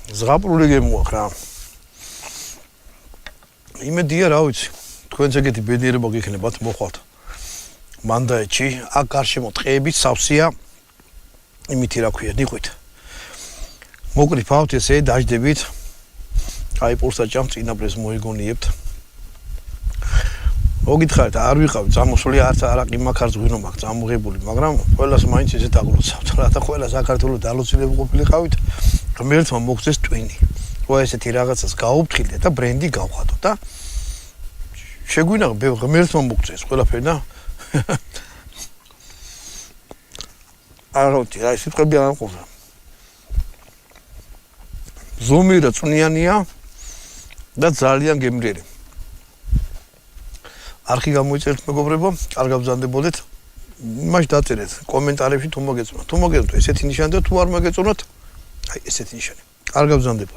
ზღაპრული გემოაქვს რა. იმედია რა ვიცი. თქვენც ეგეთი ბედიერება გიქნებათ მოხვალთ. მანდაეთში აქ გარშემო ტყეებით სავსეა იმითი რა ქვია ნიყვით. მოკრიფავთ ესე დაждებით. აი პურსაჭამ წინაბრეს მოიგონიებთ. მოგითხარით არ ვიყავით წამოსული არც არაყი მაქარს ღვინო მაქვს წამოღებული, მაგრამ ყველას მაინც ესეთ აგლოცავთ რა და ყველა საქართველოს დალოცილები ყოფილიყავით. ღმერთმა მოგწეს ტვინი. ხო ესეთი რაღაცას გაუფრთხილდეთ და ბრენდი გავხატოთ და შეგვინაღ ღმერთმა მოგწეს ყველაფერი და არავითი რა სიტყვები არ მყოფა. ზომიერად წვნიანია და ძალიან გემრიელი. არხი გამოიწერეთ მეგობრებო, კარგად ბრძანდებოდეთ. იმაში დაწერეთ კომენტარებში თუ მოგეწონათ. თუ მოგეწონათ ესეთი ნიშანი და თუ არ მოგეწონათ, აი ესეთი ნიშანი. კარგად ბრძანდებოდეთ.